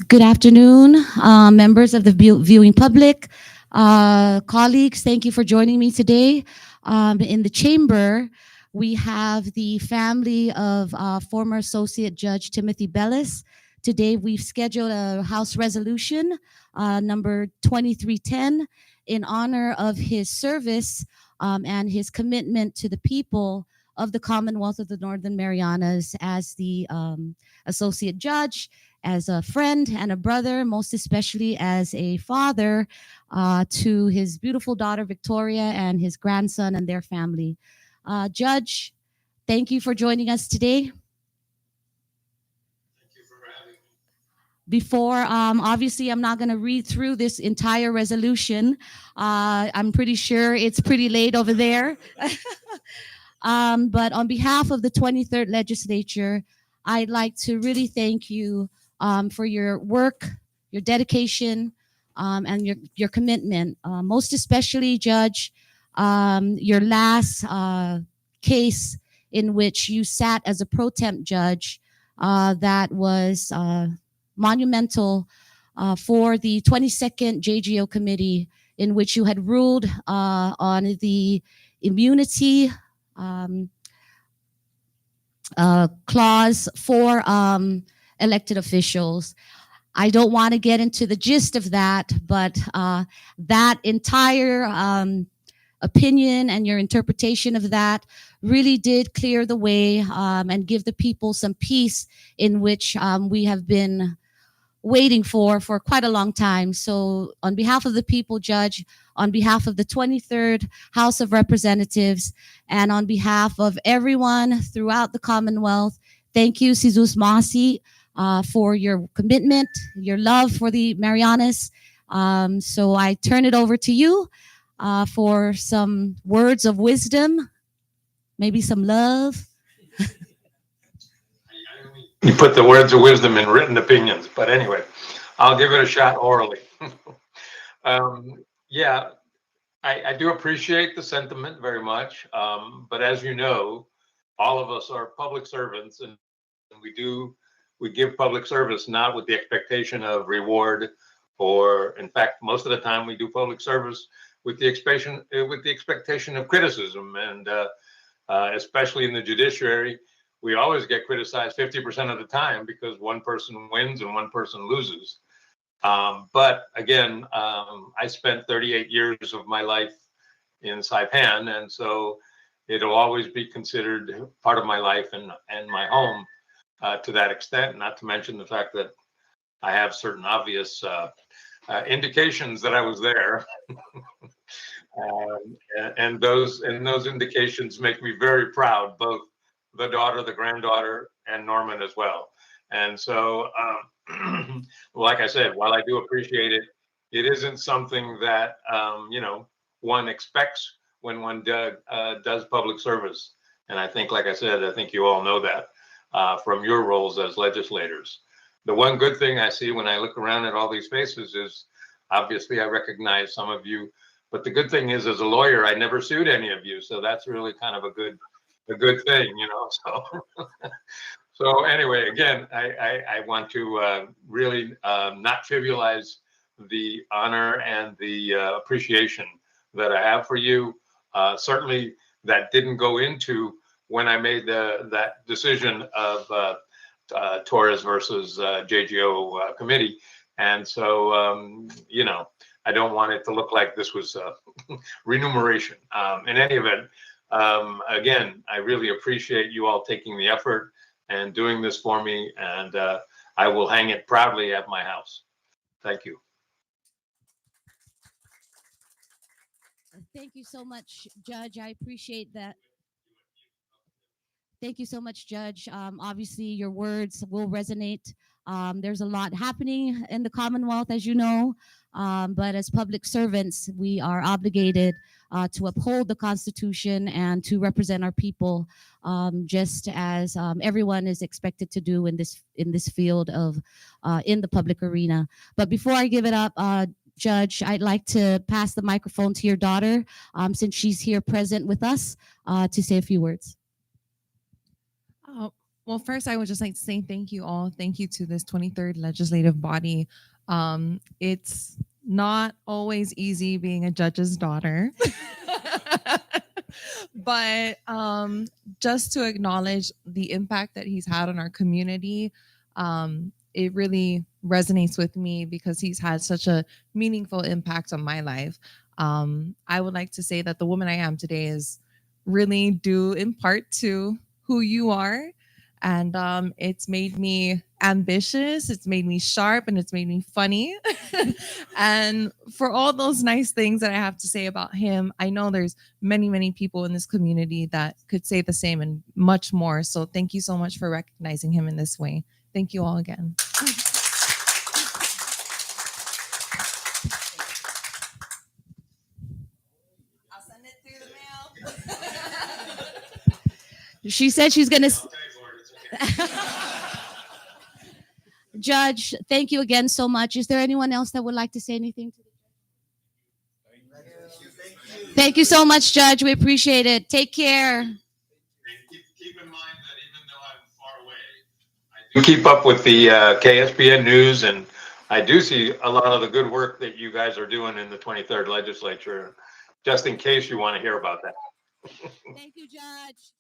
Good afternoon, members of the viewing public, colleagues. Thank you for joining me today. In the chamber, we have the family of former Associate Judge Timothy Bellis. Today, we've scheduled a House resolution number 2310 in honor of his service and his commitment to the people of the Commonwealth of the Northern Marianas as the Associate Judge, as a friend and a brother, most especially as a father to his beautiful daughter Victoria and his grandson and their family. Judge, thank you for joining us today. Before, obviously, I'm not going to read through this entire resolution. I'm pretty sure it's pretty late over there. But on behalf of the 23rd Legislature, I'd like to really thank you for your work, your dedication, and your commitment. Most especially, Judge, your last case in which you sat as a pro temp judge that was monumental for the 22nd JGO committee, in which you had ruled on the immunity clause for elected officials. I don't want to get into the gist of that, but that entire opinion and your interpretation of that really did clear the way and give the people some peace in which we have been waiting for quite a long time. So on behalf of the people, Judge, on behalf of the 23rd House of Representatives, and on behalf of everyone throughout the Commonwealth, thank you, Jesus Masi, for your commitment, your love for the Marianas. So I turn it over to you for some words of wisdom, maybe some love. You put the words of wisdom in written opinions, but anyway, I'll give it a shot orally. Yeah, I do appreciate the sentiment very much, but as you know, all of us are public servants, and we give public service not with the expectation of reward, or in fact, most of the time we do public service with the expectation of criticism, and especially in the judiciary, we always get criticized 50% of the time because one person wins and one person loses. But again, I spent 38 years of my life in Saipan, and so it'll always be considered part of my life and my home to that extent, not to mention the fact that I have certain obvious indications that I was there. And those indications make me very proud, both the daughter, the granddaughter, and Norman as well. And so, like I said, while I do appreciate it, it isn't something that one expects when one does public service. And I think, like I said, I think you all know that from your roles as legislators. The one good thing I see when I look around at all these faces is, obviously, I recognize some of you. But the good thing is, as a lawyer, I never sued any of you, so that's really kind of a good thing, So, so anyway, again, I want to really not trivialize the honor and the appreciation that I have for you. Certainly, that didn't go into when I made that decision of Torres versus JGO committee, and so I don't want it to look like this was remuneration. In any event, again, I really appreciate you all taking the effort and doing this for me, and I will hang it proudly at my house. Thank you. Thank you so much, Judge. I appreciate that. Thank you so much, Judge. Obviously, your words will resonate. There's a lot happening in the Commonwealth, as you know, but as public servants, we are obligated to uphold the Constitution and to represent our people, just as everyone is expected to do in this field of in the public arena. But before I give it up, Judge, I'd like to pass the microphone to your daughter, since she's here present with us, to say a few words. Well, first, I would just like to say thank you all. Thank you to this 23rd legislative body. It's not always easy being a judge's daughter. But just to acknowledge the impact that he's had on our community, it really resonates with me because he's had such a meaningful impact on my life. I would like to say that the woman I am today is really due in part to who you are. And it's made me ambitious, it's made me sharp, and it's made me funny. And for all those nice things that I have to say about him, I know there's many, many people in this community that could say the same and much more. So thank you so much for recognizing him in this way. Thank you all again. I'll send it through the mail. She said she's going to. Judge, thank you again so much. Is there anyone else that would like to say anything to the judge? Thank you so much, Judge. We appreciate it. Take care. And keep in mind that even though I'm far away, I do keep up with the KSBN news, and I do see a lot of the good work that you guys are doing in the 23rd legislature, just in case you want to hear about that. Thank you, Judge.